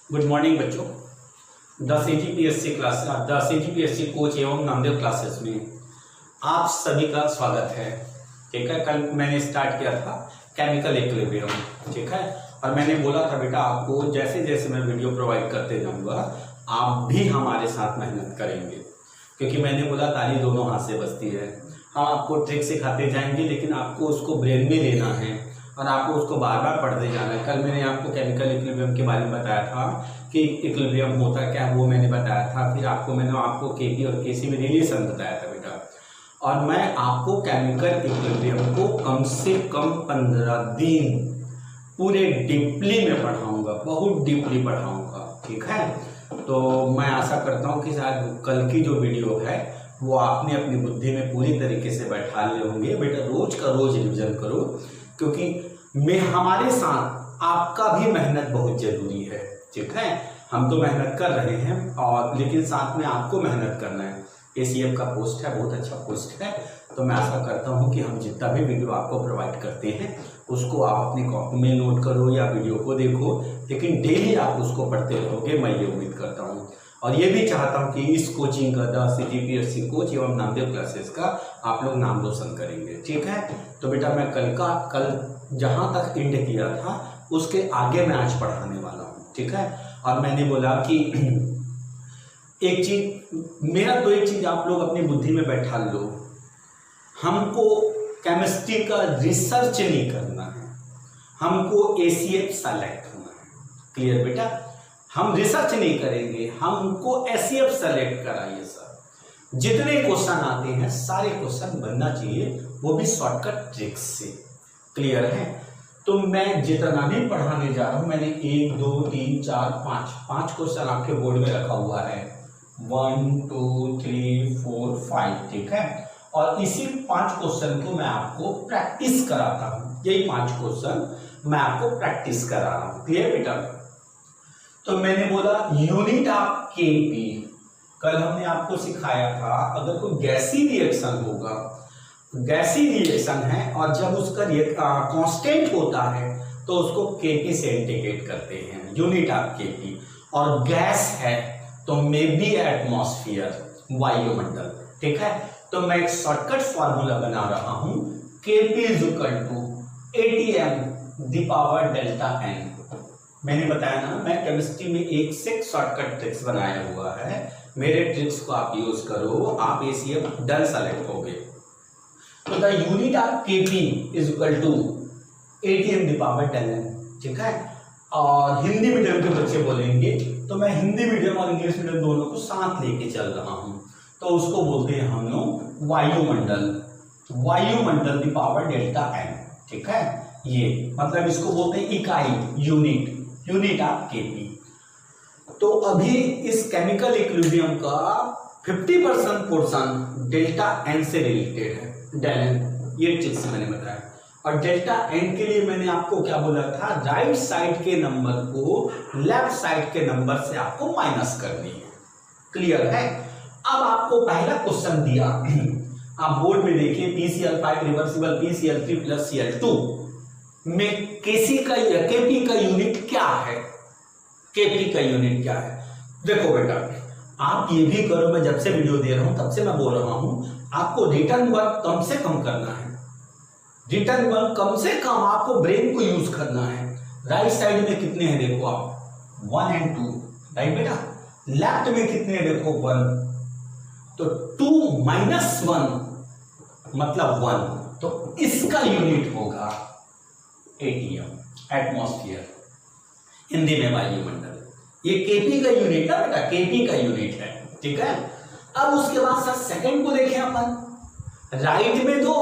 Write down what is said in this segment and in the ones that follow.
Good morning बच्चों। The CGPSC coach एवं Namdev classes में आप सभी का स्वागत है। ठीक है, कल मैंने स्टार्ट किया था केमिकल इक्विलिब्रियम। ठीक है, और मैंने बोला था बेटा आपको जैसे जैसे मैं वीडियो प्रोवाइड करते जाऊंगा आप भी हमारे साथ मेहनत करेंगे, क्योंकि मैंने बोला ताली दोनों हाथ से बजती है। हम आपको ट्रिक सिखाते जाएंगे, लेकिन आपको उसको ब्रेन में लेना है और आपको उसको बार बार पढ़ते जाना है। कल मैंने आपको केमिकल इक्विलिब्रियम के बारे में बताया था कि इक्विलिब्रियम होता क्या है, वो मैंने बताया था। फिर मैंने आपको केपी और केसी में रिलेशन बताया था बेटा। और मैं आपको केमिकल इक्विलिब्रियम को कम से कम 15 दिन पूरे डीपली में पढ़ाऊंगा, बहुत डीपली पढ़ाऊंगा। ठीक है, तो मैं आशा करता हूँ कि शायद कल की जो वीडियो है वो आपने अपनी बुद्धि में पूरी तरीके से बैठा लिए होंगे। बेटा रोज का रोज रिविजन करो, क्योंकि हमारे साथ आपका भी मेहनत बहुत जरूरी है। ठीक है, हम तो मेहनत कर रहे हैं और लेकिन साथ में आपको मेहनत करना है। एसीएफ का पोस्ट है, बहुत अच्छा पोस्ट है। तो मैं आशा करता हूं कि हम जितना भी वीडियो आपको प्रोवाइड करते हैं उसको आप अपनी कॉपी में नोट करो या वीडियो को देखो, लेकिन डेली आप उसको पढ़ते रहोगे, मैं ये उम्मीद करता हूँ। और ये भी चाहता हूँ कि इस कोचिंग का द सीजीपीएससी कोच एवं नामदेव क्लासेस का आप लोग नाम रोशन करेंगे। ठीक है, तो बेटा मैं कल जहां तक एंड किया था उसके आगे मैं आज पढ़ाने वाला हूँ। ठीक है, और मैंने बोला कि एक चीज आप लोग अपनी बुद्धि में बैठा लो, हमको केमिस्ट्री का रिसर्च नहीं करना है, हमको एसीएफ सेलेक्ट होना है। क्लियर बेटा, हम रिसर्च नहीं करेंगे, हमको एसीएफ सेलेक्ट कराइए सर। जितने क्वेश्चन आते हैं सारे क्वेश्चन बनना चाहिए, वो भी शॉर्टकट ट्रिक्स से। क्लियर है, तो मैं जितना भी पढ़ाने जा रहा हूं, मैंने 1 2 3 4 5 क्वेश्चन आपके बोर्ड में रखा हुआ है। 1 2 3 4 5। ठीक है, और इसी 5 क्वेश्चन को मैं आपको प्रैक्टिस कराता हूं। यही 5 क्वेश्चन मैं आपको प्रैक्टिस करा रहा हूं। क्लियर बेटा, तो मैंने बोला यूनिट ऑफ केपी। कल हमने आपको सिखाया था अगर कोई गैसी रिएक्शन होगा, गैसी रिएक्शन है और जब उसका कांस्टेंट होता है तो उसको केपी से इंडिकेट करते हैं, यूनिट ऑफ केपी। और गैस है तो मे बी एटमॉस्फेयर, वायुमंडल। ठीक है, तो मैं एक शॉर्टकट फॉर्मूला बना रहा हूं, KP is equal to ATM the power delta N. मैंने बताया ना, मैं केमिस्ट्री में एक से शॉर्टकट ट्रिक्स बनाया हुआ है, मेरे ट्रिक्स को आप यूज करो, आप एसीएफ डन सेलेक्ट होगे। तो the unit of KP is equal to ATM the power delta N. ठीक है, और हिंदी मीडियम के बच्चे बोलेंगे तो मैं हिंदी मीडियम और इंग्लिश मीडियम दोनों को साथ लेके चल रहा हूं, तो उसको बोलते हैं हम लोग वायुमंडल, वायुमंडल द पावर डेल्टा एन। ठीक है, ये मतलब इसको बोलते हैं इकाई, यूनिट ऑफ केपी। तो अभी इस केमिकल इक्विलिब्रियम का 50% पोर्शन डेल्टा एन से रिलेटेड है, डेल एन, ये ट्रिक्स मैंने बताया। और डेल्टा एन के लिए मैंने आपको क्या बोला था, राइट साइड के नंबर को लेफ्ट साइड के नंबर से आपको माइनस करनी है। क्लियर है, अब आपको पहला क्वेश्चन दिया, आप बोर्ड में देखिए, PCl5 reversible PCl3 plus Cl2 में केपी का यूनिट क्या है, केपी का यूनिट क्या है। देखो बेटा, आप ये भी करो, मैं जब से वीडियो दे रहा हूं तब से मैं बोल रहा हूं, आपको रिटर्न वर्क कम से कम करना है, रिटर्न वर्क कम से कम आपको ब्रेन को यूज करना है। राइट साइड में कितने हैं देखो आप, 1 और 2, राइट बेटा। लेफ्ट में कितने हैं देखो, 1, तो 2 - 1 मतलब 1, तो इसका यूनिट होगा ATM, एटमॉस्फेयर, हिंदी में वायुमंडल। ये केपी का यूनिट है बेटा, केपी का यूनिट है। ठीक है, अब उसके बाद सर सेकंड को देखें अपन, राइट में दो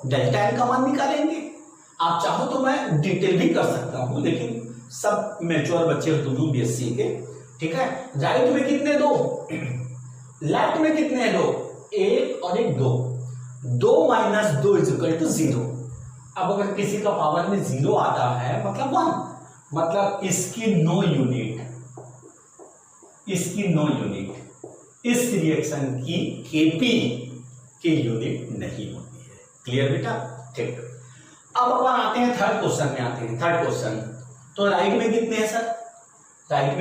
डेल्टा एन का मान निकालेंगे। आप चाहो तो मैं डिटेल भी कर सकता हूं, लेकिन सब मैच्योर बच्चे हो तुम BSc के। ठीक है, राइट में कितने, 2, लेफ्ट में कितने, 2, 1 और 1 2, 2 - 2 = 0। अब अगर किसी का पावर में 0 आता है मतलब 1, मतलब इसकी नो यूनिट, इस रिएक्शन की केपी की यूनिट नहीं होती है। क्लियर बेटा, ठीक। अब अपन आते हैं थर्ड क्वेश्चन में, तो राइट में कितने हैं सर, राइट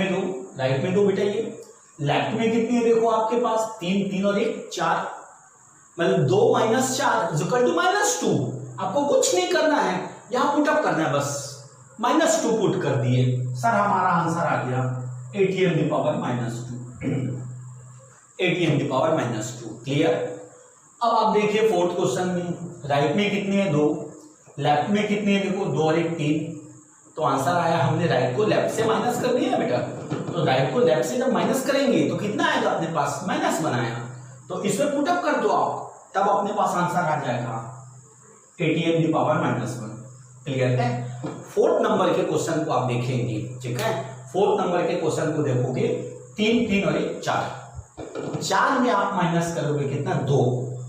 में दो बेटा, ये लेफ्ट में कितनी है देखो आपके पास 3, 3 और 1 4, मतलब 2 - 4 -2। आपको कुछ नहीं करना है, यहां पुटअप करना है बस, -2 पुट कर दिए सर, हमारा आंसर आ गया ATM की पावर -2, ATM की पावर -2। क्लियर। अब आप देखिए फोर्थ क्वेश्चन में राइट में कितनी है 2, लेफ्ट में कितनी है देखो 2 और 1 3, तो आंसर आया, हमने राइट को लेफ्ट से माइनस कर दिया बेटा, तो राइट को लेफ्ट से जब माइनस करेंगे तो कितना आएगा अपने पास, माइनस बनाया, तो इसमें पुटअप कर दो आप, तब अपने पास आंसर आ जाएगा ATM की पावर -1। क्लियर है। फोर्थ नंबर के क्वेश्चन को आप देखेंगे, ठीक है, फोर्थ नंबर के क्वेश्चन को देखोगे 3, 3 और 1 4, 4 में आप माइनस करोगे कितना 2,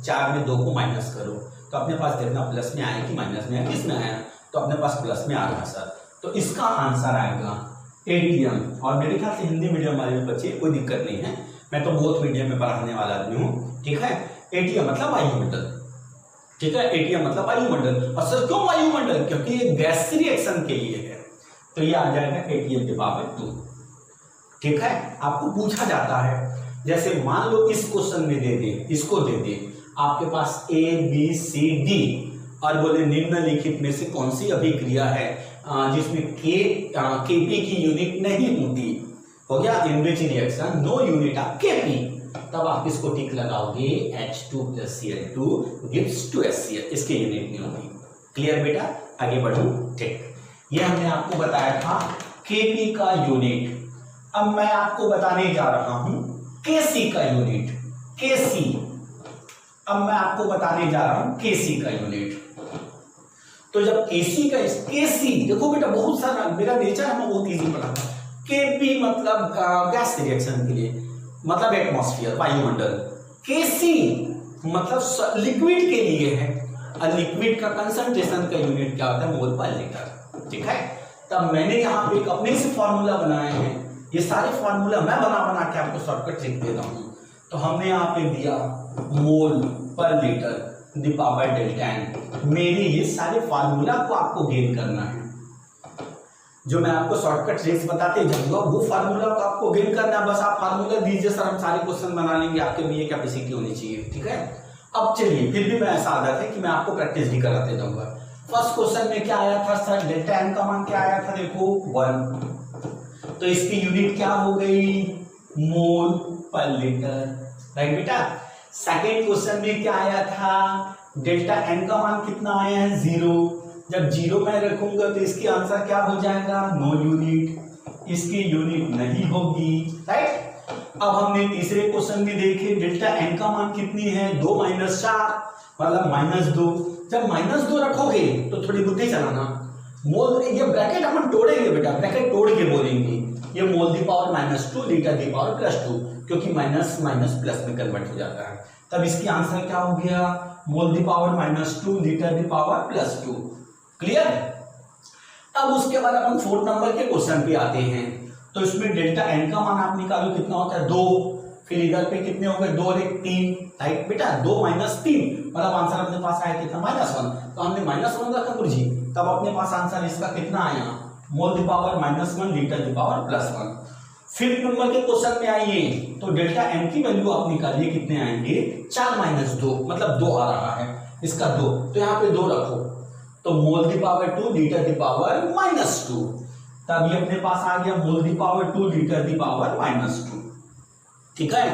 4 में 2 को माइनस करो तो अपने पास देखना प्लस में आया कि माइनस में आया, किस में आया, तो अपने पास प्लस में आ रहा सर, तो इसका आंसर आएगा ATM। और मेरे ख्याल से हिंदी मीडियम वाले बच्चे कोई दिक्कत नहीं है, मैं तो बोथ मीडियम में पढ़ाने वाला आदमी हूँ, ठीक है। ATM मतलब वायुमंडल, ठीक है, ATM मतलब वायुमंडल। और सर क्यों वायुमंडल, क्योंकि ये गैस रिएक्शन के लिए है, तो ये आ जाएगा ATM की पावर 2। ठीक है। आपको पूछा जाता है, जैसे मान लो इस क्वेश्चन में दे दे, इसको दे दे आपके पास A B C D और बोले निम्नलिखित में से कौन सी अभिक्रिया है जिसमें Kp की यूनिट नहीं होती, हो गया इनरिच reaction, no unit of Kp, तब आप इसको टिक लगाओगे H2 + Cl2 gives 2HCl, इसकी यूनिट नहीं होती। क्लियर बेटा, आगे बढ़ो। ठीक, ये हमने आपको बताया था Kp का यूनिट। अब मैं आपको बताने जा रहा हूं Kc का यूनिट, Kc। अब मैं आपको बताने जा रहा हूं Kc का यूनिट। तो जब Kc का Kc देखो बेटा, बहुत सारा मेरा नेचर हमें बहुत इजी पढ़ा था। Kp मतलब गैस रिएक्शन के लिए, मतलब एटमॉस्फेयर, वायुमंडल। Kc मतलब लिक्विड के लिए है, और लिक्विड का कंसंट्रेशन का यूनिट क्या होता है, मोल पर लीटर। ठीक है। तब मैंने यहाँ पे एक अपने से फॉर्मूला बनाए हैं, ये सारे फॉर्मूला मैं बना के आपको शॉर्टकट लिख देता हूँ। तो हमने यहाँ पे दिया मोल पर लीटर द पावर ΔN। मेरे ये सारे फार्मूला को आपको गेन करना है, जो मैं आपको शॉर्टकट ट्रिक्स बताते जाऊंगा वो फार्मूला को आपको गेन करना है। बस आप फार्मूला दीजिए सर, हम सारे क्वेश्चन बना लेंगे, आपके लिए कैपेसिटी होनी चाहिए। ठीक है। अब चलिए, फिर भी मैं ऐसा आदत है कि मैं आपको प्रैक्टिस भी कराते जाऊंगा। फर्स्ट क्वेश्चन में क्या आया था सर, ΔN का मान क्या आया था देखो 1, तो इसकी यूनिट क्या हो गई, मोल पर लीटर, राइट बेटा। सेकेंड क्वेश्चन में क्या आया था, ΔN का मान कितना आया है 0, जब 0 मैं रखूंगा तो इसकी आंसर क्या हो जाएगा, नो यूनिट, इसकी यूनिट नहीं होगी, राइट। अब हमने तीसरे क्वेश्चन में देखे ΔN का मान कितनी है 2 - 4 मतलब -2, जब -2 रखोगे तो थोड़ी बुद्धि चलाना, मोल, ये ब्रैकेट हम तोड़ेंगे बेटा, ब्रैकेट तोड़ के बोलेंगे ये mole the power -2 litre the power +2, क्योंकि माइनस माइनस प्लस में कन्वर्ट हो जाता है। तब इसकी आंसर क्या हो गया, mole the power -2 litre the power +2। Clear. अब उसके बाद अपन फोर्थ नंबर के क्वेश्चन पे आते हैं। तो इसमें ΔN का मान आप निकालो कितना होता है 2, फिर इधर पे कितने हो गए 2 और 1 3, राइट बेटा। 2 - 3 मतलब आंसर अपने पास आया कितना -1, तो हमने -1 रखा गुरुजी, तब अपने पास आंसर इसका कितना आया, mole the power -1 litre the power +1। Fifth number के क्वेश्चन में आइए, तो ΔN की वैल्यू आप निकालिए, कितने आएंगे 4 - 2 मतलब 2 आ रहा है, इसका 2, तो यहाँ पे 2 रखो, तो mole the power 2 litre the power -2, तब ये अपने पास आ गया mole the power 2 litre the power -2। ठीक है।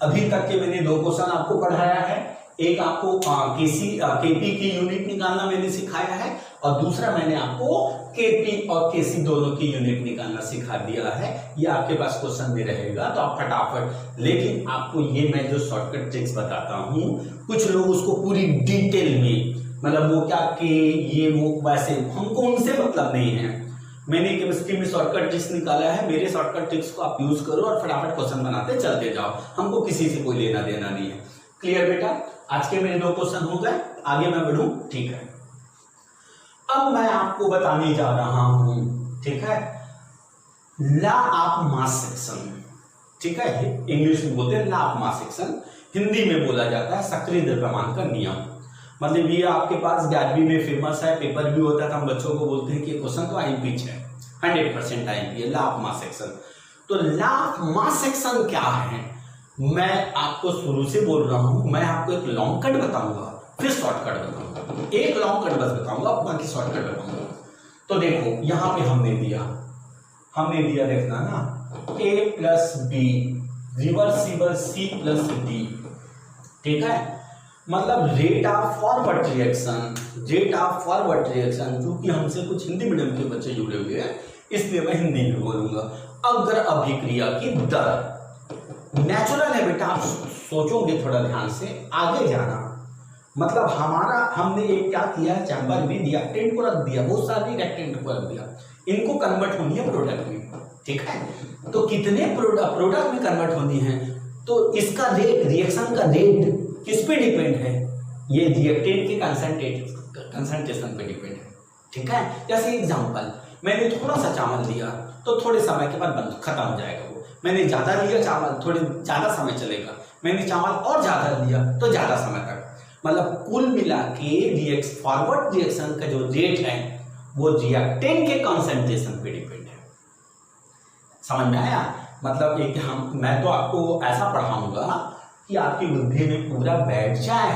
अभी तक के मैंने 2 क्वेश्चन आपको पढ़ाया है, एक आपको Kp की यूनिट निकालना मैंने सिखाया है, और दूसरा मैंने आपको Kp और Kc दोनों की यूनिट निकालना सिखा दिया है। ये आपके पास क्वेश्चन में रहेगा, तो आप फटाफट, लेकिन आपको ये मैं जो शॉर्टकट ट्रिक्स बताता हूँ, कुछ लोग उसको पूरी डिटेल में, मतलब वो क्या कि ये वो वैसे, हमको उनसे मतलब नहीं है। मैंने केमिस्ट्री में शॉर्टकट ट्रिक्स निकाला है, मेरे शॉर्टकट ट्रिक्स को आप यूज करो और फटाफट क्वेश्चन बनाते चलते जाओ, हमको किसी से कोई लेना देना नहीं है। क्लियर बेटा। आज के मेरे 2 क्वेश्चन हो गए, आगे मैं बढ़ूं। ठीक है। अब मैं आपको बताने जा रहा हूं, ठीक है, लॉ ऑफ मास सेक्शन। ठीक है, इंग्लिश में बोलते हैं law of mass section, Hindi में बोला जाता है सक्रिय द्रव्यमान का नियम। मतलब ये आपके पास 11वीं में फेमस है, पेपर भी होता था, हम बच्चों को बोलते हैं कि क्वेश्चन तो आई पिच है, 100% आएगी ये लॉ ऑफ मास एक्शन। तो लॉ ऑफ मास एक्शन क्या है, मैं आपको शुरू से बोल रहा हूं। मैं आपको एक लॉन्ग कट बताऊंगा, फिर शॉर्टकट बताऊंगा, एक लॉन्ग कट बस बताऊंगा, बाकी शॉर्टकट बताऊंगा। तो देखो यहां पे हमने दिया देखना ना, a plus B reversible c plus D, ठीक है। मतलब रेट ऑफ फॉरवर्ड रिएक्शन, क्योंकि हमसे कुछ हिंदी मीडियम के बच्चे जुड़े हुए हैं इसलिए मैं हिंदी में बोलूंगा। अग्र अभिक्रिया की दर नेचुरल है बेटा, आप सोचोगे थोड़ा ध्यान से आगे जाना। मतलब हमने एक क्या किया, चैम्बर में रिएक्टेंट को रख दिया, बहुत सारे रिएक्टेंट को रख दिया, इनको कन्वर्ट होनी है प्रोडक्ट में, ठीक है। तो कितने प्रोडक्ट में कन्वर्ट होनी है, तो इसका रेट, रिएक्शन का रेट किस पे डिपेंड है, ये रिएक्टेंट के कंसंट्रेशन पे डिपेंड है, ठीक है। जैसे एग्जांपल, मैंने थोड़ा सा चावल लिया तो थोड़े समय के बाद खत्म हो जाएगा वो। मैंने ज्यादा लिया चावल, थोड़े ज्यादा समय चलेगा। मैंने चावल और ज्यादा लिया तो ज्यादा समय तक। मतलब कुल मिला के फॉरवर्ड रिएक्शन का जो रेट है वो रिएक्टेंट के कंसंट्रेशन पे डिपेंड है। समझ में आया? मतलब एक मैं तो आपको ऐसा पढ़ाऊंगा कि आपकी बुद्धि में पूरा बैठ जाए,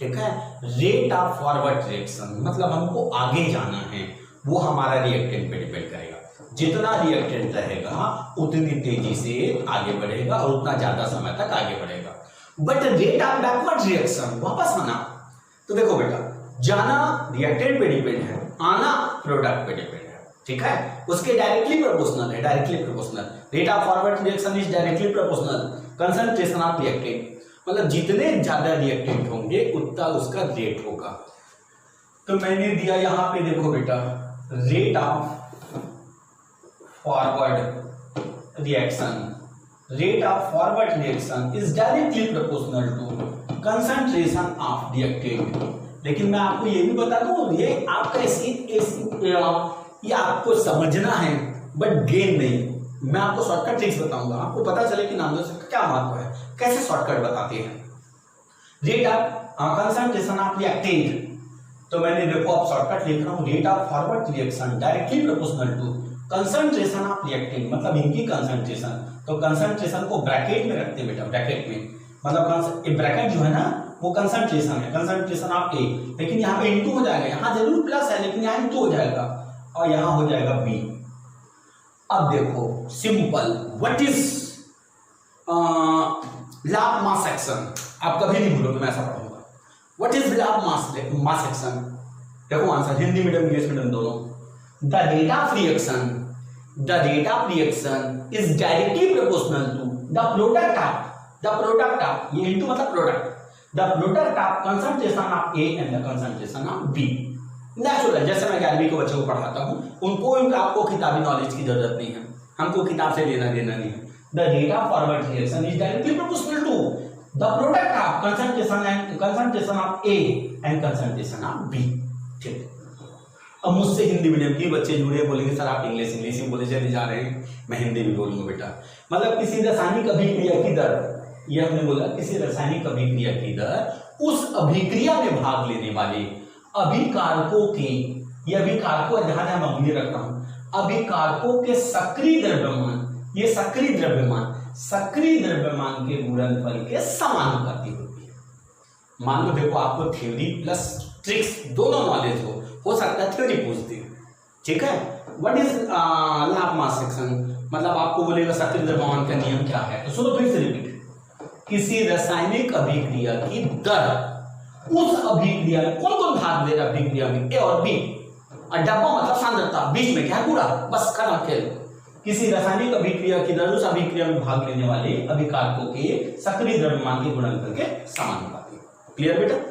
ठीक है। रेट ऑफ फॉरवर्ड रिएक्शन मतलब हमको आगे जाना है, वो हमारा रिएक्टेंट पे डिपेंड करेगा। जितना रिएक्टेंट रहेगा उतनी तेजी से आगे बढ़ेगा और उतना ज्यादा समय तक आगे बढ़ेगा। But rate of backward reaction, वापस आना, तो देखो बेटा, जाना रिएक्टेंट पे डिपेंड है, आना प्रोडक्ट पे डिपेंड है, ठीक है। उसके डायरेक्टली प्रोपोर्शनल है, directly proportional. Rate of forward reaction is directly proportional concentration of reactant. मतलब जितने ज्यादा रिएक्टेंट होंगे उतना उसका रेट होगा। तो मैंने दिया यहां पे, देखो बेटा, rate of forward reaction is directly proportional to concentration of reactant. लेकिन मैं आपको ये भी बता दूं, ये आपका ये आपको समझना है बट गेन नहीं। मैं आपको शॉर्टकट ट्रिक्स बताऊंगा, आपको पता चले कि नाम का क्या महत्व है, कैसे शॉर्टकट बताते हैं। Rate of concentration of reactant, तो मैंने देखो अब शॉर्टकट लिख रहा हूं, rate of forward reaction directly proportional to concentration of reactant, मतलब इनकी कंसंट्रेशन। तो कंसंट्रेशन को ब्रैकेट में रखते हैं बेटा, ब्रैकेट में, मतलब ब्रैकेट जो है ना वो कंसंट्रेशन है, कंसंट्रेशन ऑफ ए। लेकिन यहाँ पे इनटू हो जाएगा, यहाँ जरूर प्लस है लेकिन यहाँ इनटू हो जाएगा और यहाँ हो जाएगा बी। अब देखो simple, what is law of mass action, आप कभी नहीं भूलोगे, मैं ऐसा पढ़ूंगा। What is law of mass action? देखो answer, Hindi medium English medium दोनों। The rate of reaction is directly proportional to the product of ये into मतलब product, the product of concentration of A and the concentration of B। Natural, जैसे मैं 11वीं के बच्चों को पढ़ाता हूँ, उनको आपको किताबी नॉलेज की जरूरत नहीं है, हमको किताब से लेना देना नहीं है। The rate of forward reaction is directly proportional to the product of concentration of A and concentration of B। ठीक। अब मुझसे हिंदी मीडियम के बच्चे जुड़े, बोलेंगे सर आप इंग्लिश में बोले चले जा रहे हैं, मैं हिंदी में बोलूंगा बेटा। मतलब किसी रासायनिक अभिक्रिया की दर, ये हमने बोला, किसी रासायनिक अभिक्रिया की दर उस अभिक्रिया में भाग लेने वाले अभिकारकों के, ये अभिकारकों जहां जहां मैं उंगली रख रहा हूं, अभिकारकों के सक्रिय द्रव्यमान, ये सक्रिय द्रव्यमान के गुणनफल के समानुपाती होती है। मान लो देखो आपको थ्योरी प्लस ट्रिक्स दोनों नॉलेज हो सकता है थ्योरी पूछ दे, ठीक है। What is law of mass action, मतलब आपको बोलेगा सक्रिय द्रव्यमान का नियम क्या है, तो सुनो फिर से रिपीट। किसी रासायनिक अभिक्रिया की दर उस अभिक्रिया में कौन कौन भाग ले रहा है, अभिक्रिया में ए और बी, और डब्बा मतलब सांद्रता, बीच में क्या है कूड़ा, बस खत्म खेल। किसी रासायनिक अभिक्रिया की दर उस अभिक्रिया में भाग लेने वाले अभिकारकों के सक्रिय द्रव्यमान के गुणनफल के समानुपाती। क्लियर बेटा?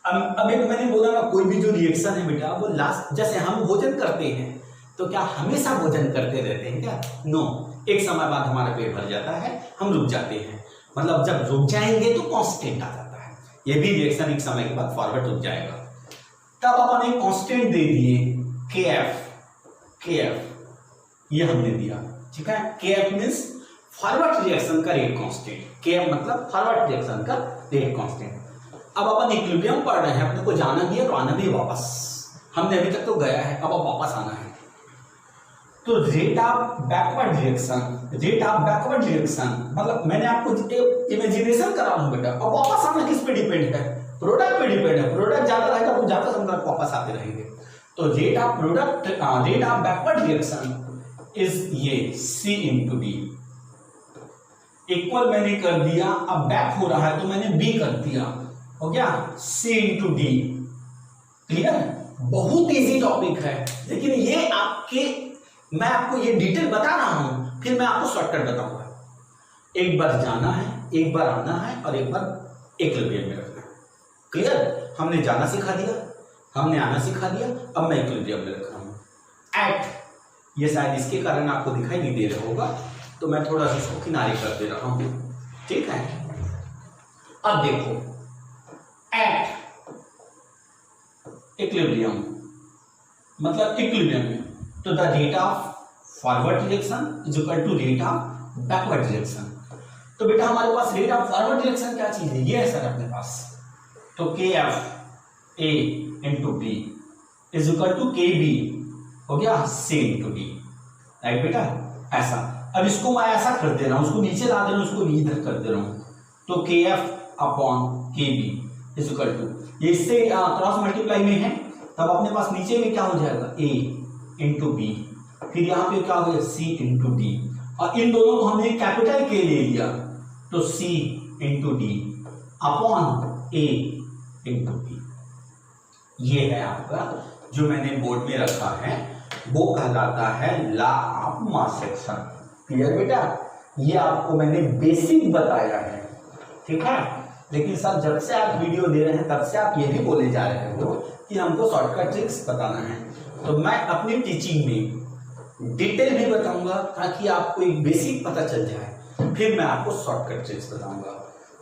अभी मैंने बोला ना, कोई भी जो रिएक्शन है बेटा वो लास्ट, जैसे हम भोजन करते हैं तो क्या हमेशा भोजन करते रहते हैं क्या? नो, एक समय बाद हमारा पेट भर जाता है, हम रुक जाते हैं। मतलब जब रुक जाएंगे तो कांस्टेंट आ जाता है, ये भी रिएक्शन एक समय के बाद फॉरवर्ड रुक जाएगा। तब अपन एक कांस्टेंट दे दिए KF, ये हमने दिया, ठीक है। KF मींस फॉरवर्ड रिएक्शन का रेट कांस्टेंट, KF मतलब फॉरवर्ड रिएक्शन का रेट कांस्टेंट। अब अपन इक्विलिब्रियम पढ़ रहे हैं, अपने को जाना भी है तो आना भी है वापस, हमने अभी तक तो गया है, अब वापस आना है। तो रेट ऑफ बैकवर्ड रिएक्शन मतलब मैंने आपको इमेजिनेशन करा हूं बेटा, और वापस आना किस पे डिपेंड है, प्रोडक्ट पे डिपेंड है। प्रोडक्ट ज्यादा रहेगा तो ज्यादा समय वापस आते रहेंगे। तो rate of backward reaction is ये C इंटू डी। इक्वल मैंने कर दिया, अब बैक हो रहा है तो मैंने B कर दिया, हो गया C इंटू डी। क्लियर? बहुत इजी टॉपिक है, लेकिन ये मैं आपको ये डिटेल बता रहा हूं, फिर मैं आपको शॉर्टकट बताऊंगा। एक बार जाना है, एक बार आना है, और एक बार इक्विलिब्रियम में रखना है। क्लियर? हमने जाना सिखा दिया, हमने आना सिखा दिया, अब मैं इक्विलिब्रियम में रख रहा हूं। एट, ये शायद इसके कारण आपको दिखाई नहीं दे रहा होगा, तो मैं थोड़ा सा इसको किनारे कर दे रहा हूं, ठीक है। अब देखो, एट इक्विलिब्रियम मतलब इक्विलिब्रियम में, तो the rate of forward direction is equal to rate of backward direction. तो बेटा हमारे पास रेट ऑफ फॉरवर्ड डायरेक्शन क्या चीज है, ये है सर अपने पास। तो K F A into B is equal to K B, हो गया सी इंटू डी, राइट बेटा, ऐसा। अब इसको मैं ऐसा कर दे रहा हूं, उसको नीचे ला दे रहा हूं, उसको इधर कर दे रहा हूं, तो के एफ अपॉन के बी इज इक्वल टू, ये इससे क्रॉस मल्टीप्लाई में है, तब अपने पास नीचे में क्या हो जाएगा, ए इंटू बी, फिर यहाँ पे क्या हो गया सी इंटू डी, और इन दोनों को हमने कैपिटल के ले लिया, तो सी इंटू डी अपॉन ए इंटू बी। ये है आपका जो मैंने बोर्ड में रखा है, वो कहलाता है law of mass section. Clear बेटा? ये आपको मैंने बेसिक बताया है, ठीक है। लेकिन सर जब से आप वीडियो दे रहे हैं तब से आप ये भी बोले जा रहे हो कि हमको शॉर्टकट ट्रिक्स बताना है, तो मैं अपनी टीचिंग में डिटेल भी बताऊंगा ताकि आपको एक बेसिक पता चल जाए, फिर मैं आपको शॉर्टकट ट्रिक्स बताऊंगा।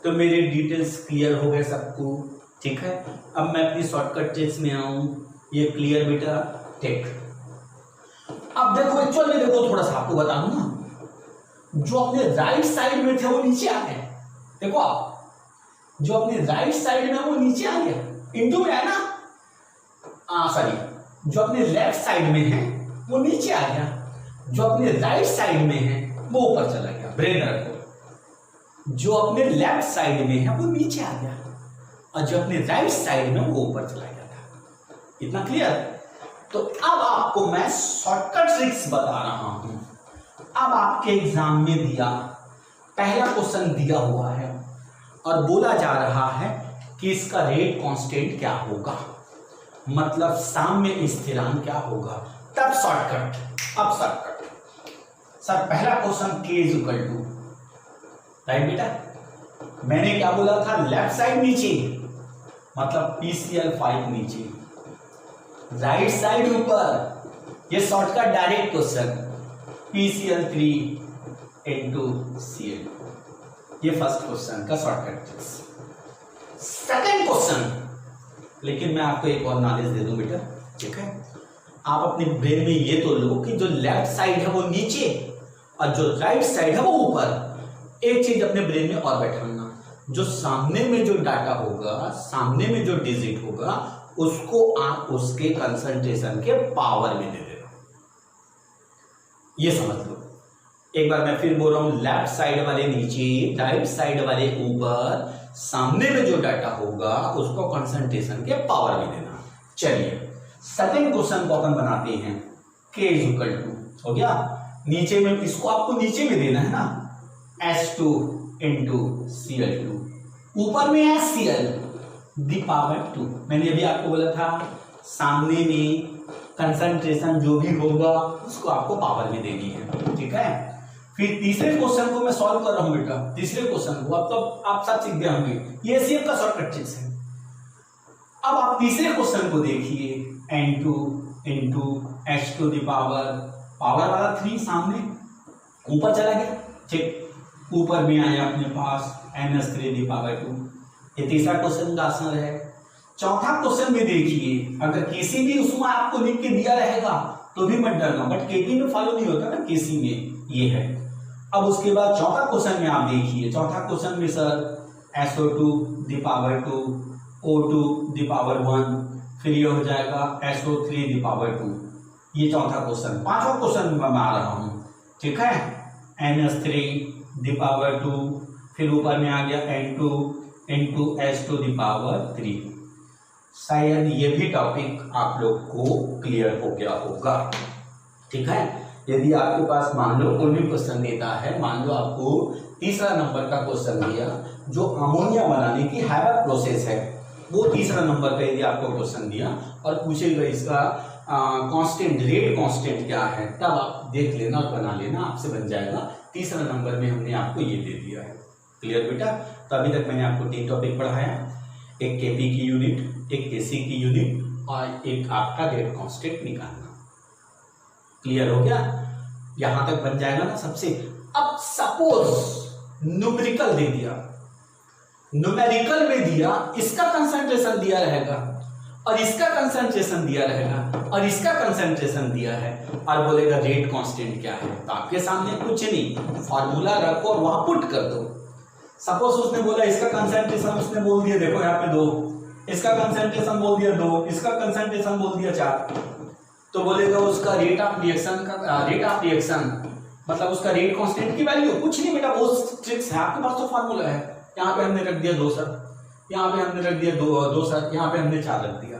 तो मेरे डिटेल्स क्लियर हो गए सबको, ठीक है। अब मैं अपनी शॉर्टकट ट्रिक्स में आऊं, ये क्लियर बेटा, ठीक। अब देखो एक्चुअल में देखो, थोड़ा सा आपको बता दूं ना, जो अपने राइट साइड में थे वो नीचे आ गए। देखो आप, जो अपने राइट साइड में वो नीचे आ गया, इंटू में है ना, सॉरी, जो अपने लेफ्ट साइड में है वो नीचे आ गया, जो अपने राइट साइड में है वो ऊपर चला गया। ब्रेन रखो, जो अपने लेफ्ट साइड में है वो नीचे आ गया, और जो अपने राइट साइड में वो ऊपर चला गया था। इतना क्लियर? तो अब आपको मैं शॉर्टकट ट्रिक्स बता रहा हूं। अब आपके एग्जाम में दिया, पहला क्वेश्चन दिया हुआ है और बोला जा रहा है कि इसका रेट कांस्टेंट क्या होगा, मतलब साम्य स्थिरांक क्या होगा, तब शॉर्टकट। अब शॉर्टकट सर, पहला क्वेश्चन के इज इक्वल टू, राइट बेटा, मैंने क्या बोला था, लेफ्ट साइड नीचे, मतलब PCl5 नीचे, राइट साइड ऊपर। ये shortcut direct question, PCl3 into Cl, ये फर्स्ट क्वेश्चन का शॉर्टकट। सेकंड क्वेश्चन, लेकिन मैं आपको एक और नॉलेज दे दूं बेटा, ठीक है। आप अपने ब्रेन में ये तो लो कि जो लेफ्ट साइड है वो नीचे और जो राइट साइड है वो ऊपर। एक चीज अपने ब्रेन में और बैठाना, जो सामने में जो डाटा होगा, सामने में जो डिजिट होगा, उसको आप उसके कंसंट्रेशन के पावर में दे देना। ये समझ लो। एक बार मैं फिर बोल रहा हूं, लेफ्ट साइड वाले नीचे, राइट साइड वाले ऊपर, सामने में जो डाटा होगा उसको कंसंट्रेशन के पावर में देना। चलिए सेकंड क्वेश्चन को अपन बनाते हैं, K इज इक्वल टू, हो गया, नीचे में, इसको आपको नीचे में देना है ना, H2 इंटू Cl2, ऊपर में है Cl दी पावर 2। मैंने अभी आपको बोला था सामने में कंसंट्रेशन जो भी होगा उसको आपको पावर में देनी है, ठीक है। फिर तीसरे क्वेश्चन को मैं सॉल्व कर रहा हूं बेटा, तीसरे क्वेश्चन को अब तो आप सब सीख गए होंगे, ये सीएफ का शॉर्टकट ट्रिक्स है। अब आप तीसरे क्वेश्चन को देखिए, N2 into H2 the power वाला 3 सामने ऊपर चला गया, ठीक, ऊपर में आया अपने पास NH3 दी पावर 2। ये तीसरा क्वेश्चन का आंसर है। चौथा क्वेश्चन में देखिए, अगर किसी भी उसमें आपको लिख के दिया रहेगा तो भी मत डरना, बट केपी में फॉलो नहीं होता ना, किसी में ये है। अब उसके बाद चौथा क्वेश्चन में आप देखिए, चौथा क्वेश्चन में सर SO2 दी पावर 2, O2 दी पावर 1, फिर ये हो जाएगा SO3 दी पावर 2, ये चौथा क्वेश्चन। पांचवा क्वेश्चन मैं आ रहा हूं, ठीक है। n^3 फिर ऊपर में आ गया n2 into s⁻3। शायद ये भी टॉपिक आप लोग को क्लियर हो गया होगा, ठीक है। यदि आपके पास मान लो कोई भी क्वेश्चन देता है, मान लो आपको तीसरा नंबर का क्वेश्चन दिया जो अमोनिया बनाने की हैबक प्रोसेस है, वो तीसरा नंबर का यदि आपको क्वेश्चन दिया और पूछेगा इसका कांस्टेंट रेट कांस्टेंट क्या है, तब आप देख लेना और बना लेना, आपसे बन जाएगा। तीसरा नंबर में हमने आपको ये दे दिया है। क्लियर बेटा? तो अभी तक मैंने आपको 3 टॉपिक पढ़ाया, एक केपी की यूनिट, एक केसी की यूनिट और एक आपका रेट कांस्टेंट निकालना। क्लियर हो गया? यहां तक बन जाएगा ना सबसे। अब सपोज न्यूमेरिकल दे दिया, न्यूमेरिकल में दिया इसका कंसंट्रेशन दिया रहेगा और इसका कंसंट्रेशन दिया रहेगा और इसका कंसंट्रेशन दिया है और बोलेगा रेट कांस्टेंट क्या है, तो आपके सामने कुछ नहीं, फार्मूला रखो और वहां पुट कर दो। सपोज उसने बोला इसका कंसंट्रेशन, उसने बोल दिया देखो यहाँ पे 2, इसका कंसंट्रेशन बोल दिया 2, इसका कंसंट्रेशन बोल दिया 4, तो बोलेगा उसका रेट ऑफ रिएक्शन मतलब उसका रेट कांस्टेंट की वैल्यू कुछ नहीं बेटा, बहुत ट्रिक्स है आपके पास, तो फार्मूला है। यहाँ पे हमने रख दिया 2 सर, यहाँ पे हमने रख दिया 2 सर, यहाँ पे हमने 4 रख दिया,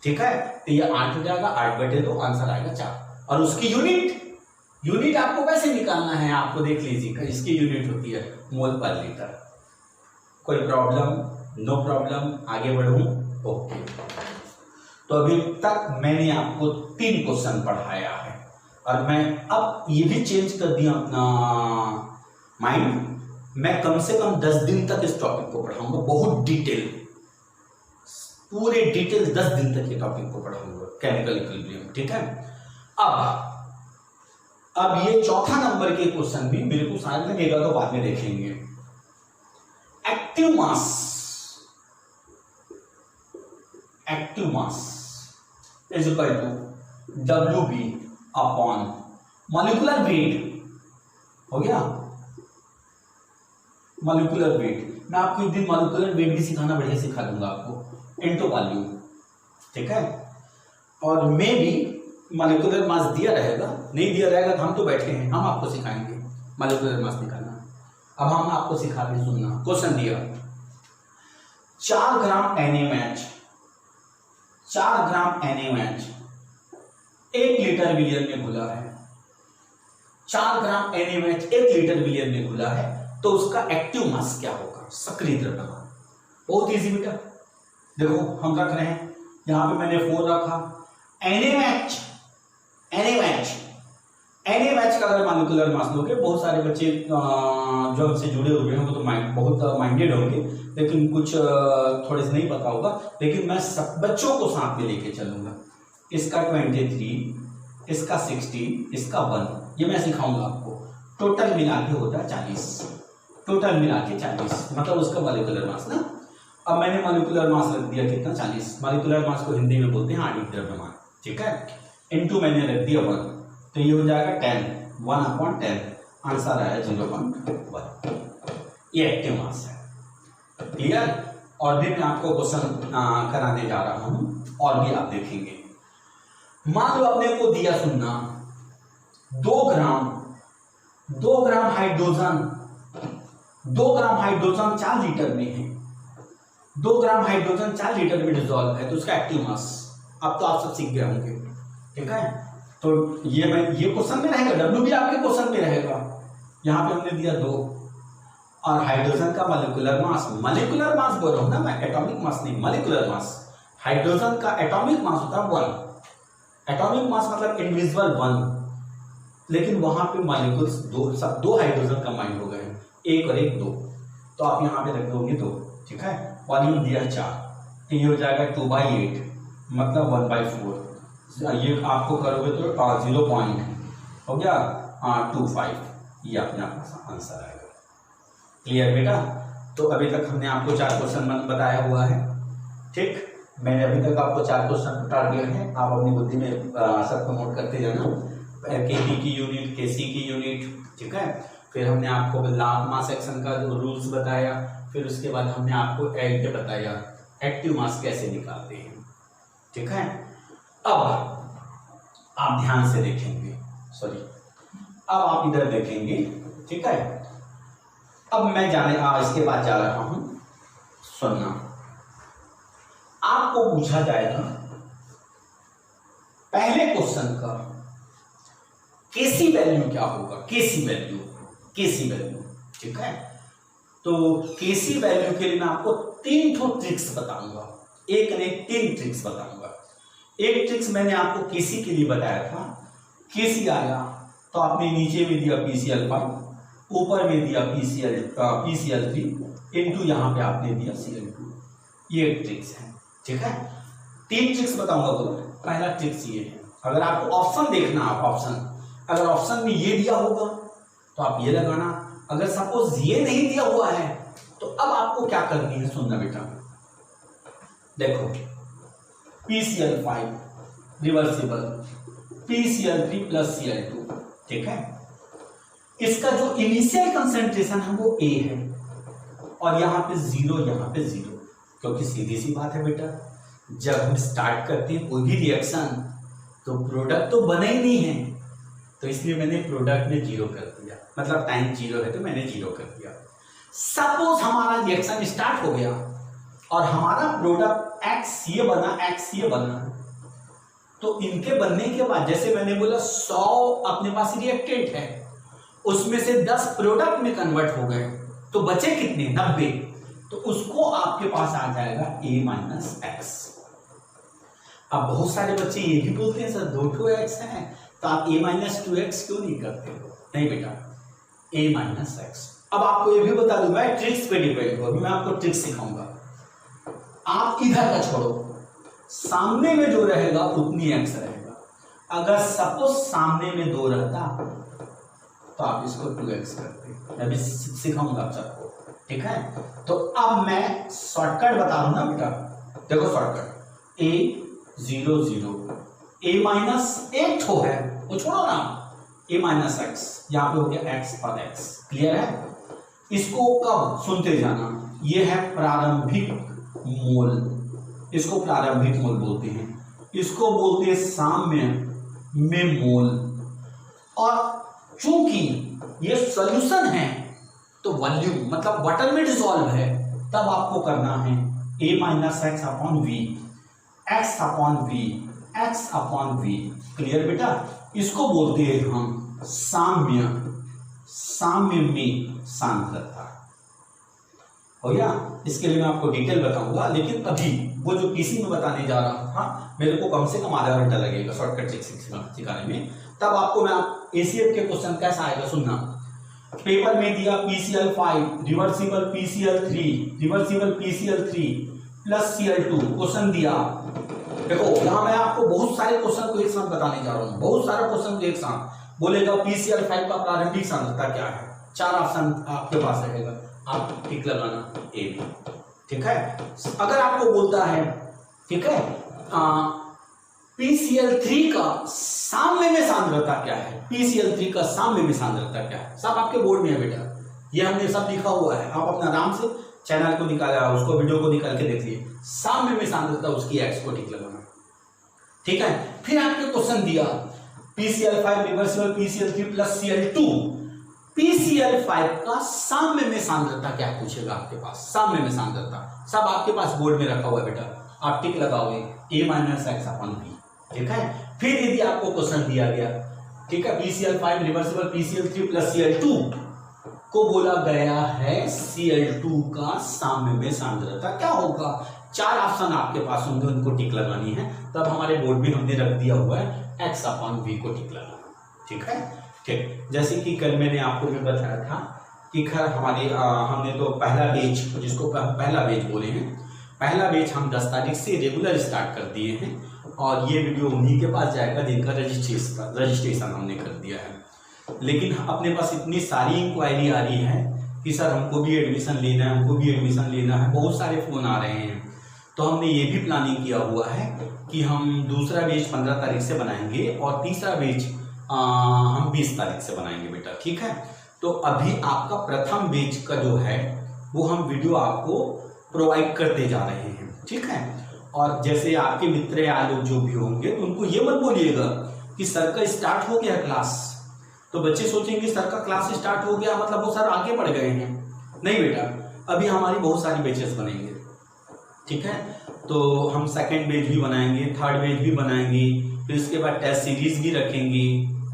ठीक है। तो ये 8 हो जाएगा, 8/2 आंसर आएगा 4। और उसकी यूनिट आपको कैसे निकालना है, आपको देख लीजिएगा, इसकी यूनिट होती है मोल पर लीटर। कोई प्रॉब्लम? नो प्रॉब्लम, आगे बढ़ूं? ओके। तो अभी तक मैंने आपको 3 क्वेश्चन पढ़ाया है और मैं अब ये भी चेंज कर दिया अपना माइंड, मैं कम से कम 10 दिन तक इस टॉपिक को पढ़ाऊंगा, बहुत डिटेल, पूरे डिटेल 10 दिन तक ये टॉपिक को पढ़ाऊंगा, केमिकल इक्विलिब्रियम, ठीक है। अब ये चौथा नंबर के क्वेश्चन भी मेरे को शायद लगेगा, तो बाद में देखेंगे। Active mass is equal to WB upon molecular weight. हो गया? मॉलिक्यूलर वेट, मैं आपको एक दिन मॉलिक्यूलर वेट भी सिखाना, बढ़िया सिखा दूंगा आपको, इनटू वॉल्यूम, ठीक है। और मे भी मॉलिक्यूलर मास दिया रहेगा, नहीं दिया रहेगा तो हम तो बैठे हैं, हम आपको सिखाएंगे मॉलिक्यूलर मास निकालना। अब हम आपको सिखाते, सुनना। क्वेश्चन दिया 4 ग्राम NaMH 1 लीटर विलियन में घुला है। 4 ग्राम NaMH 1 लीटर विलियन में घुला है, तो उसका एक्टिव मास क्या होगा, सक्रिय द्रव्यमान। बहुत इजी बेटा, देखो हम रख रहे हैं, यहां पे मैंने 4 रखा। NaMH का अगर मॉलिक्यूलर मास लोगे, बहुत सारे बच्चे जो हमसे जुड़े हुए हैं वो तो बहुत माइंडेड होंगे, लेकिन कुछ थोड़े से नहीं पता होगा, लेकिन मैं सब बच्चों को साथ में लेके चलूंगा। इसका 23, इसका 16, इसका 1, ये मैं सिखाऊंगा आपको। टोटल मिला के होता है 40, टोटल मिला के 40, मतलब उसका मॉलिक्यूलर मास ना। अब मैंने मॉलिक्यूलर मास रख दिया कितना, 40। मॉलिक्यूलर मास को हिंदी में बोलते हैं आणविक द्रव्यमान, ठीक है। इनटू मैंने रख दिया 1, तो ये हो जाएगा 10, 1/10, आंसर आया 0.1। ये एक्टिव मास है। क्लियर? और भी मैं आपको क्वेश्चन कराने जा रहा हूं और भी आप देखेंगे। मान लो अपने को दिया, सुनना, 2 ग्राम हाइड्रोजन 4 लीटर में है। 2 ग्राम हाइड्रोजन 4 लीटर में डिसॉल्व है, तो उसका एक्टिव मास, अब तो आप सब सीख गए होंगे, ठीक है। तो ये क्वेश्चन में रहेगा, W भी आपके क्वेश्चन में रहेगा। यहां पे हमने दिया 2 और हाइड्रोजन का मॉलिक्यूलर मास बोल रहा हूं ना मैं, एटॉमिक मास नहीं, मॉलिक्यूलर मास। हाइड्रोजन का एटॉमिक मास होता है 1, एटॉमिक मास मतलब इनविजिबल 1, लेकिन वहां पे मॉलिक्यूल्स 2 हाइड्रोजन कंबाइन हो गए हैं, 1 और 1 2, तो आप यहां पे रख दोगे 2, ठीक है। वॉल्यूम दिया 4, तो ये हो जाएगा 2/8, मतलब 1/4। ये आपको करोगे तो 0. हो गया 25, ये अपने आप आंसर आएगा। क्लियर बेटा? तो अभी तक हमने आपको 4 क्वेश्चन बताया हुआ है, ठीक। मैंने अभी तक आपको 4 क्वेश्चन बता दिए हैं, आप अपनी बुद्धि में सबको नोट करते जाना। केपी की यूनिट, केसी की यूनिट, ठीक है। फिर हमने आपको लामा सेक्शन का जो रूल्स बताया, फिर उसके बाद हमने आपको ये बताया एक्टिव मास कैसे निकालते हैं, ठीक है। आप ध्यान से देखेंगे, सॉरी अब आप इधर देखेंगे, ठीक है। अब मैं इसके बाद जा रहा हूं, सुनना। आपको पूछा जाएगा पहले क्वेश्चन का केसी वैल्यू क्या होगा, केसी वैल्यू, ठीक है। तो केसी वैल्यू के लिए मैं आपको 3 ट्रिक्स बताऊंगा, एक नहीं 3 ट्रिक्स बताऊंगा। एक ट्रिक्स मैंने आपको केसी के लिए बताया था, केसी आया तो आपने नीचे में दिया PCl5, ऊपर में दिया PCl3 इनटू यहाँ पे आपने दिया Cl2, ये एक ट्रिक्स है, ठीक है। 3 ट्रिक्स बताऊंगा। तो पहला ट्रिक्स ये है, अगर आपको ऑप्शन देखना है, अगर ऑप्शन में ये दिया होगा तो आप ये लगाना, अगर सपोज ये नहीं दिया हुआ है तो अब आपको क्या करनी है, सुनना बेटा। देखो PCl5 reversible, PCl3 plus Cl2, ठीक है। इसका जो इनिशियल कंसेंट्रेशन है वो A है और यहाँ पे 0, यहाँ पे 0, क्योंकि सीधी सी बात है बेटा, जब हम स्टार्ट करते हैं कोई भी रिएक्शन तो प्रोडक्ट तो बना ही नहीं है, तो इसलिए मैंने प्रोडक्ट में 0 कर दिया, मतलब टाइम 0 है तो मैंने 0 कर दिया। सपोज हमारा रिएक्शन स्टार्ट हो गया और हमारा प्रोडक्ट X ये बना, तो इनके बनने के बाद जैसे मैंने बोला 100 अपने पास रिएक्टेंट है, उसमें से 10 प्रोडक्ट में कन्वर्ट हो गए, तो बचे कितने, 90, तो उसको आपके पास आ जाएगा A-X। अब बहुत सारे बच्चे ये भी बोलते हैं सर 2x है तो आप A-2x क्यों नहीं करते हो, नहीं बेटा A-x। अब आपको ये भी बता दूं, मैं ट्रिक्स पे डिपेंड हूं, मैं आपको ट्रिक्स सिखाऊंगा। आप इधर का छोड़ो, सामने में जो रहेगा उतनी x रहेगा। अगर सपोज सामने में 2 रहता तो आप इसको 2x करते, मैं भी सिखाऊंगा आप सबको, ठीक है। तो अब मैं शॉर्टकट बता दूं ना बेटा, देखो शॉर्टकट A0 0 A-1 ठो है, वो छोड़ो ना, A-x, यहाँ पे हो गया x और x, क्लियर है। इसको कब सुनते जाना, ये है प्रारंभिक मोल, इसको प्रारंभिक मोल बोलते हैं, इसको बोलते हैं साम्य में मोल। और चूंकि ये सॉल्यूशन है तो वॉल्यूम मतलब वाटर में डिसॉल्व है, तब आपको करना है A-x upon V, x upon V, clear बेटा। इसको बोलते हैं हम साम्य में सांद्रता, हो गया। इसके लिए मैं आपको डिटेल बताऊंगा, लेकिन अभी वो जो पीसी में बताने जा रहा था, मेरे को कम से कम आधा घंटा लगेगा शॉर्टकट सिखाने में। तब आपको मैं ACF के क्वेश्चन कैसा आएगा सुनना। पेपर में दिया PCl5 reversible PCl3 plus Cl2, question दिया। देखो यहां मैं आपको बहुत सारे क्वेश्चन को एक साथ बताने जा रहा हूं, बहुत सारे क्वेश्चन को एक साथ। बोलेगा PCl5 का प्रारंभिक सांद्रता क्या है, 4 ऑप्शन आपके पास रहेगा, आप टिक लगाना A भी, ठीक है। अगर आपको बोलता है, ठीक है, PCl3 का साम्य में सांद्रता क्या है, PCl3 का साम्य में सांद्रता क्या है, सब आपके बोर्ड में है बेटा, ये हमने सब लिखा हुआ है। आप अपना आराम से चैनल को निकाला, उसको वीडियो को निकाल के देखिए। साम्य में सांद्रता उसकी x को टिक लगाना, ठीक है। फिर आपके क्वेश्चन दिया PCl5 reversible PCl3 plus Cl2, PCl5 का साम्य में सांद्रता क्या पूछेगा आपके पास, साम्य में सांद्रता सब आपके पास बोर्ड में रखा हुआ है बेटा, आप टिक लगाओगे A-x अपॉन V, ठीक है। फिर यदि आपको क्वेश्चन दिया गया, ठीक है, PCl5 reversible PCl3 plus Cl2 को बोला गया है Cl2 का साम्य में सांद्रता क्या होगा, 4 ऑप्शन आपके पास होंगे, उनको टिक लगानी है। तब हमारे बोर्ड में हमने रख दिया हुआ है x अपॉन V को टिक लगाना, ठीक है, ठीक। जैसे कि कल मैंने आपको भी बताया था कि खैर हमारे हमने तो पहला बैच, जिसको पहला बैच बोले हैं, पहला बैच हम 10 तारीख से रेगुलर स्टार्ट कर दिए हैं, और ये वीडियो उन्हीं के पास जाएगा जिनका रजिस्ट्रेशन हमने कर दिया है। लेकिन अपने पास इतनी सारी इंक्वायरी आ रही है कि सर हमको भी एडमिशन लेना है, हमको भी एडमिशन लेना है, बहुत सारे फ़ोन आ रहे हैं। तो हमने ये भी प्लानिंग किया हुआ है कि हम दूसरा बैच 15 तारीख से बनाएंगे और तीसरा बैच हम 20 तारीख से बनाएंगे बेटा, ठीक है। तो अभी आपका प्रथम बैच का जो है वो हम वीडियो आपको प्रोवाइड करते जा रहे हैं, ठीक है। और जैसे आपके मित्र या लोग जो भी होंगे तो उनको ये मत बोलिएगा कि सर का स्टार्ट हो गया क्लास, तो बच्चे सोचेंगे सर का क्लास स्टार्ट हो गया मतलब वो सर आगे बढ़ गए हैं। नहीं बेटा, अभी हमारी बहुत सारी बैचेस बनेंगे, ठीक है। तो हम सेकंड बैच भी बनाएंगे, थर्ड बैच भी बनाएंगे, फिर उसके बाद टेस्ट सीरीज भी रखेंगे,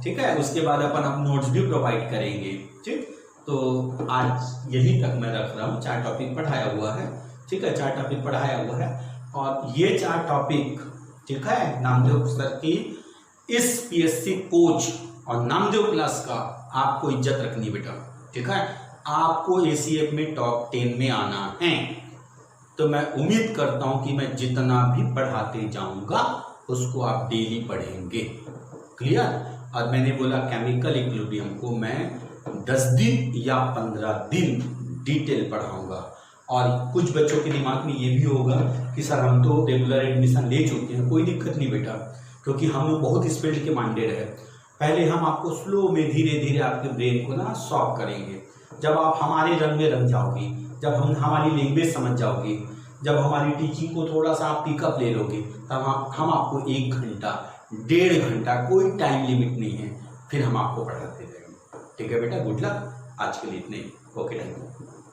ठीक है। उसके बाद अपन अब नोट्स भी प्रोवाइड करेंगे, ठीक। तो आज यही तक मैं रख रहा हूँ, 4 टॉपिक पढ़ाया हुआ है, ठीक है, 4 टॉपिक पढ़ाया हुआ है। और ये 4 टॉपिक, ठीक है, नामदेव सर की इस पीएससी कोच और नामदेव क्लास का आपको इज्जत रखनी बेटा, ठीक है। आपको एसीएफ में टॉप 10 में आना है, तो मैं उम्मीद करता हूं कि मैं जितना भी पढ़ाते जाऊंगा उसको आप डेली पढ़ेंगे, क्लियर। और मैंने बोला केमिकल इक्विलिब्रियम को मैं 10 दिन या 15 दिन डिटेल पढ़ाऊंगा। और कुछ बच्चों के दिमाग में ये भी होगा कि सर हम तो रेगुलर एडमिशन ले चुके हैं, कोई दिक्कत नहीं बेटा, क्योंकि हम लोग बहुत इस फील्ड के माइंडेड है। पहले हम आपको स्लो में धीरे धीरे आपके ब्रेन को ना सॉल्व करेंगे। जब आप हमारे रंग में रंग जाओगे, जब हम हमारी लैंग्वेज समझ जाओगे, जब हमारी टीचिंग को थोड़ा सा आप पिकअप ले लोगे, तब हम आपको 1 घंटा 1.5 घंटा, कोई टाइम लिमिट नहीं है, फिर हम आपको पढ़ाते रहेंगे, ठीक है बेटा। गुड लक, आज के लिए इतने ही, ओके थैंक यू।